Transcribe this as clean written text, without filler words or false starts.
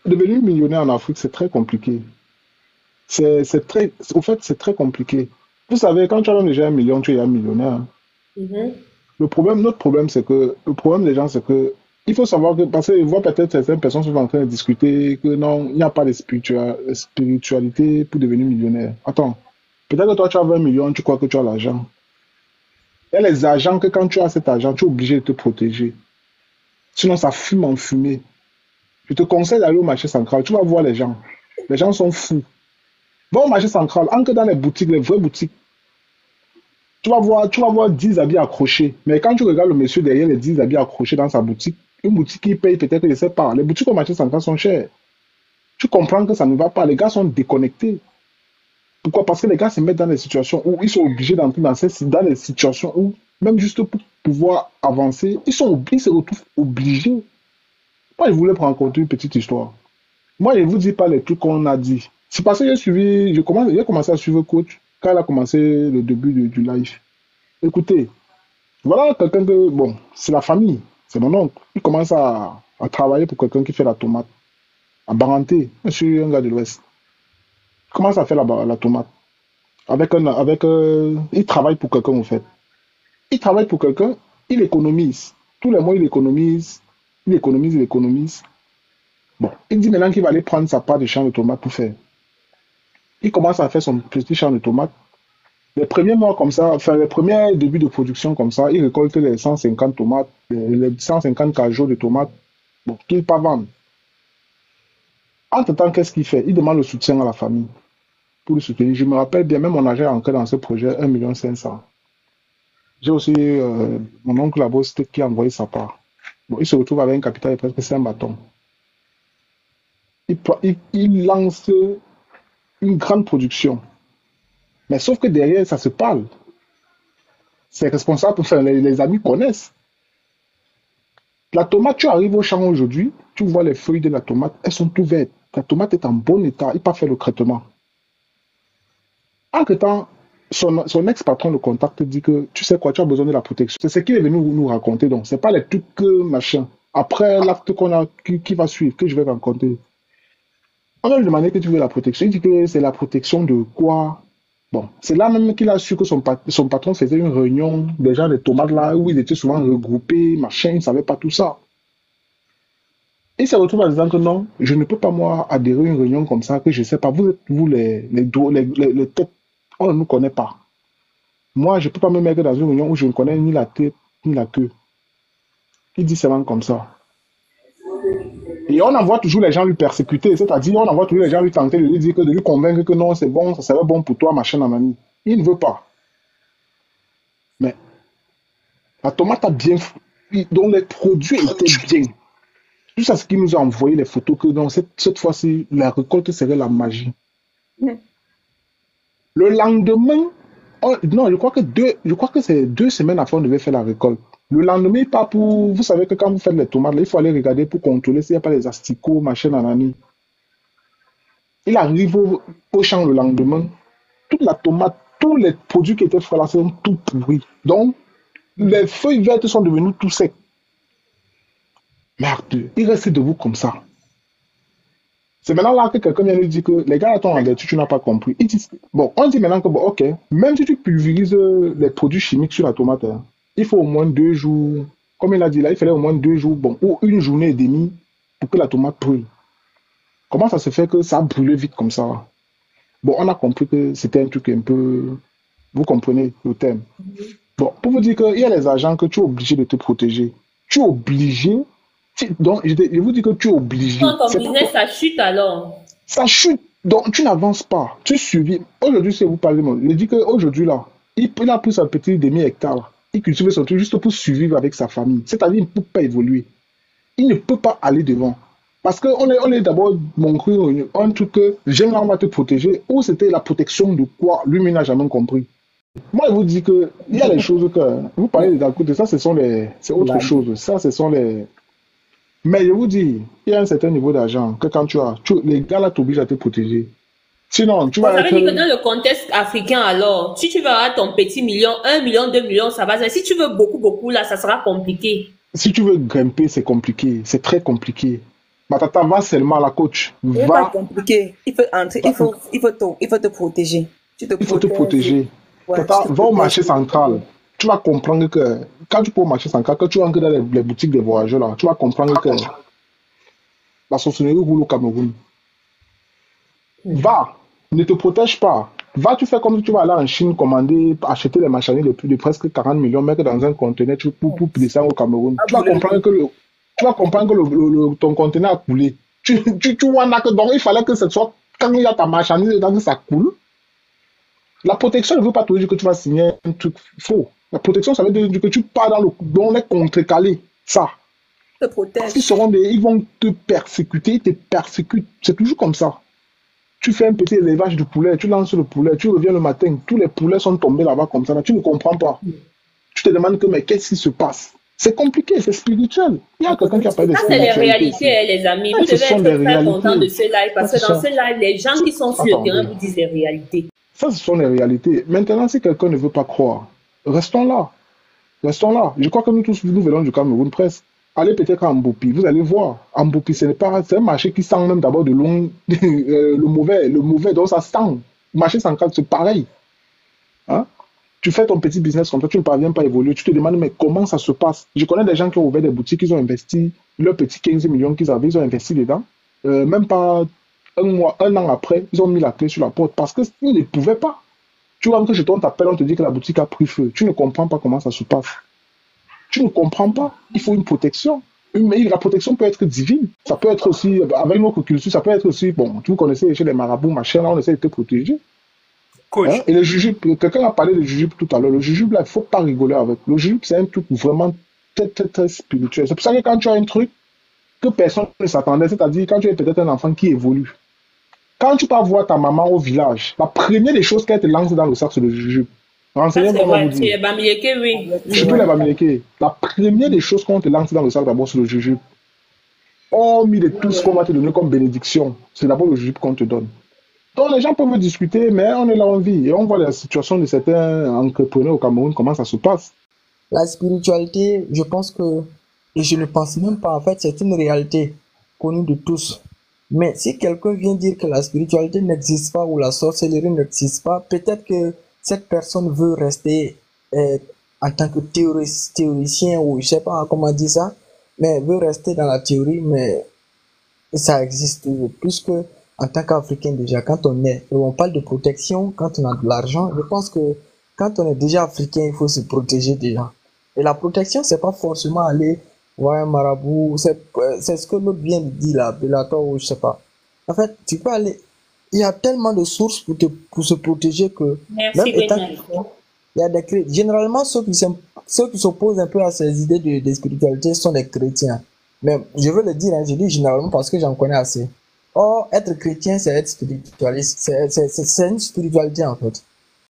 devenir millionnaire en Afrique, c'est très compliqué. Au fait, c'est très compliqué. Vous savez, quand tu as déjà 1 million, tu es un millionnaire. Mhm. Notre problème, c'est que, le problème des gens, c'est que, il faut savoir que, parce que je vois peut-être certaines personnes sont en train de discuter que non, il n'y a pas de spiritualité pour devenir millionnaire. Attends, peut-être que toi, tu as 20 millions, tu crois que tu as l'argent. Il y a les agents que quand tu as cet argent, tu es obligé de te protéger. Sinon, ça fume en fumée. Je te conseille d'aller au marché central. Tu vas voir les gens. Les gens sont fous. Va au marché central, entre dans les boutiques, les vraies boutiques. Tu vas voir 10 habits accrochés. Mais quand tu regardes le monsieur derrière les 10 habits accrochés dans sa boutique, une boutique qui paye peut-être, je ne sais pas. Les boutiques au marché central sont chères. Tu comprends que ça ne va pas. Les gars sont déconnectés. Pourquoi? Parce que les gars se mettent dans des situations où ils sont obligés d'entrer dans des situations où, même juste pour pouvoir avancer, ils se retrouvent obligés. Moi, je voulais prendre en compte une petite histoire. Moi, je ne vous dis pas les trucs qu'on a dit. C'est parce que j'ai commencé à suivre coach quand il a commencé le début du live. Écoutez, voilà quelqu'un que, bon, c'est la famille, c'est mon oncle. Il commence à travailler pour quelqu'un qui fait la tomate, à Baranté, monsieur un gars de l'Ouest. Il commence à faire la tomate. Il travaille pour quelqu'un, en fait. Il travaille pour quelqu'un, il économise. Tous les mois, il économise. Bon, il dit maintenant qu'il va aller prendre sa part de champ de tomates pour faire. Il commence à faire son petit champ de tomates. Les premiers mois comme ça, enfin les premiers débuts de production comme ça, il récolte les 150 tomates, les 150 cajots de tomates, bon, qu'il pas vendre. Entre-temps, qu'est-ce qu'il fait? Il demande le soutien à la famille pour le soutenir. Je me rappelle bien, même mon agent est entré dans ce projet, 1,5 million. J'ai aussi mon oncle là-bas qui a envoyé sa part. Bon, il se retrouve avec un capital de presque 5 bâtons. Il lance une grande production. Mais sauf que derrière, ça se parle. C'est responsable, enfin, les amis connaissent. La tomate, tu arrives au champ aujourd'hui, tu vois les feuilles de la tomate, elles sont tout vertes. La tomate est en bon état, il n'a pas fait le traitement. Entre-temps, son ex-patron le contacte, dit que tu sais quoi, tu as besoin de la protection. C'est ce qu'il est venu nous raconter, donc c'est pas les trucs machin. Après l'acte qui va suivre, que je vais raconter. On va lui demander que tu veux la protection. Il dit que c'est la protection de quoi? Bon, c'est là même qu'il a su que son patron faisait une réunion, déjà des tomates là, où ils étaient souvent regroupés, machin, il ne savait pas tout ça. Il se retrouve en disant que non, je ne peux pas moi adhérer à une réunion comme ça, que je ne sais pas, vous êtes vous les têtes, on ne nous connaît pas. Moi, je ne peux pas me mettre dans une réunion où je ne connais ni la tête ni la queue. Il dit seulement comme ça. Et on envoie toujours les gens lui persécuter, c'est-à-dire on envoie toujours les gens lui tenter de lui dire que de lui convaincre que non, c'est bon, ça serait bon pour toi, machin, mamie. Il ne veut pas. Mais la tomate a bien, donc les produits étaient bien. Juste à ce qu'il nous a envoyé les photos que non, cette fois-ci, la récolte serait la magie. Le lendemain, non, je crois que c'est 2 semaines après on devait faire la récolte. Le lendemain, pas pour, vous savez que quand vous faites les tomates, là, il faut aller regarder pour contrôler s'il n'y a pas les asticots, machin, nanani. Il arrive au champ le lendemain, toute la tomate, tous les produits qui étaient frais là sont tout pourris. Donc, les feuilles vertes sont devenues tout secs. Merde, il reste debout comme ça. C'est maintenant là que quelqu'un vient lui dire que les gars, t'ont endetté, tu n'as pas compris. Ils disent, bon, on dit maintenant que, bon, ok, même si tu pulvérises les produits chimiques sur la tomate, hein, il faut au moins 2 jours, comme il a dit là, il fallait au moins 2 jours, bon, ou une journée et demie pour que la tomate brûle. Comment ça se fait que ça a brûlé vite comme ça? Bon, on a compris que c'était un truc un peu, vous comprenez le thème. Bon, pour vous dire qu'il y a les agents que tu es obligé de te protéger. Tu es obligé, donc je vous dis que tu es obligé. Quand ton C'est pas business, ça chute alors. Ça chute, donc tu n'avances pas. Tu suivis. Aujourd'hui, si vous parlez, je dis qu'aujourd'hui, là, il a pris sa petite demi-hectare. Il cultive son truc juste pour survivre avec sa famille. C'est-à-dire, il ne peut pas évoluer. Il ne peut pas aller devant. Parce qu'on est d'abord montré un truc que j'aime on va te protéger, ou c'était la protection de quoi lui-même n'a jamais compris. Moi, je vous dis que il y a des choses que vous parlez de ça, c'est autre La- chose. Ça, ce sont les, mais je vous dis, il y a un certain niveau d'argent que quand les gars là t'obligent à te protéger. Sinon, tu Bon, vas ça veut être, dire que dans le contexte africain, alors, si tu veux avoir ton petit million, 1 million, 2 millions, ça va. Si tu veux beaucoup, beaucoup, là, ça sera compliqué. si tu veux grimper, c'est compliqué, c'est très compliqué. Matata, va seulement la coach. C'est pas Va, compliqué. Il faut entrer, va, il faut te protéger. Tu te il faut te protèges. protéger. Ouais, tu Tata, te va au protèges. marché central. Tu vas comprendre que quand tu vas au marché central, quand tu entres dans les boutiques des voyageurs, là, tu vas comprendre que la sorcellerie roule au Cameroun. Va, ne te protège pas. Va, tu fais comme si tu vas aller en Chine commander, acheter les marchandises de plus de presque 40 millions, mettre dans un conteneur pour descendre au Cameroun. Ah Tu bon, vas comprendre que, tu vas comprendre que ton conteneur a coulé. Tu vois, donc il fallait que ce soit quand il y a ta marchandise dedans que ça coule. La protection ne veut pas te dire que tu vas signer un truc faux. La protection, ça veut dire que tu pars dans les contrecalés. Ça. te Parce protège. ils vont te persécuter, ils te persécutent. C'est toujours comme ça. Tu fais un petit élevage de poulet, tu lances le poulet, tu reviens le matin, tous les poulets sont tombés là-bas comme ça, là, tu ne comprends pas. Tu te demandes que, mais qu'est-ce qui se passe? C'est compliqué, c'est spirituel. Il y a quelqu'un qui a parlé de Ça, c'est les spiritualité ici. réalités, hein, les amis. Vous Ça, ce devez sont des être très contents de réalités. ce live Ça, parce ce que dans sont... ce live, les gens qui sont sur le terrain Attendez. vous disent les réalités. Ça, ce sont les réalités. Maintenant, si quelqu'un ne veut pas croire, restons là. Restons là. Je crois que nous tous, nous venons du Cameroun presque. Allez peut-être à Mbopi, vous allez voir. Mbopi, c'est un marché qui sent même d'abord de long, le mauvais, donc ça sent. Le marché central, c'est pareil. Hein? Tu fais ton petit business comme ça, tu ne parviens pas à évoluer. Tu te demandes, mais comment ça se passe? Je connais des gens qui ont ouvert des boutiques, ils ont investi leurs petits 15 millions qu'ils avaient, ils ont investi dedans. Même pas un an après, ils ont mis la clé sur la porte parce qu'ils ne pouvaient pas. Tu rentres chez toi, on t'appelle, on te dit que la boutique a pris feu. Tu ne comprends pas comment ça se passe. Tu ne comprends pas. Il faut une protection. Mais la protection peut être divine. Ça peut être aussi, avec notre culture, ça peut être aussi, bon, vous connaissez chez les marabouts, machin, là, on essaie de te protéger. Coach, Hein? Et le jujube, quelqu'un a parlé de jujube tout à l'heure. Le jujube, là, il ne faut pas rigoler avec. Le jujube, c'est un truc vraiment très, très, très spirituel. C'est pour ça que quand tu as un truc que personne ne s'attendait, c'est-à-dire quand tu es peut-être un enfant qui évolue, quand tu vas voir ta maman au village, la première des choses qu'elle te lance dans le sac, c'est le jujube. Ça, Renseignez-moi, c'est on va vous vrai. C'est dire. les Bamileke, oui. Surtout les Bamileke. La première des choses qu'on te lance dans le sac, d'abord, c'est le jujube. Hormis de tout ce qu'on va te donner comme bénédiction, c'est d'abord le jujube qu'on te donne. Donc les gens peuvent discuter, mais on est là en vie et on voit la situation de certains entrepreneurs au Cameroun, comment ça se passe. La spiritualité, je pense que, et je ne pense même pas, en fait, c'est une réalité connue de tous. Mais si quelqu'un vient dire que la spiritualité n'existe pas ou la sorcellerie n'existe pas, peut-être que cette personne veut rester en tant que théoricien ou je sais pas comment dire ça, mais veut rester dans la théorie, mais ça existe toujours. Puisque en tant qu'Africain déjà, quand on est, et on parle de protection, quand on a de l'argent, je pense que quand on est déjà Africain, il faut se protéger déjà. Et la protection, c'est pas forcément aller voir un marabout, c'est ce que l'autre vient de dire là, Bellator ou je sais pas. En fait, tu peux aller, il y a tellement de sources pour se protéger que, Merci, même étant Gwendoline. chrétien, il y a généralement ceux qui s'opposent un peu à ces idées de spiritualité sont des chrétiens. Mais je veux le dire, hein, je dis généralement parce que j'en connais assez. Or, être chrétien, c'est être spiritualiste. C'est une spiritualité, en fait.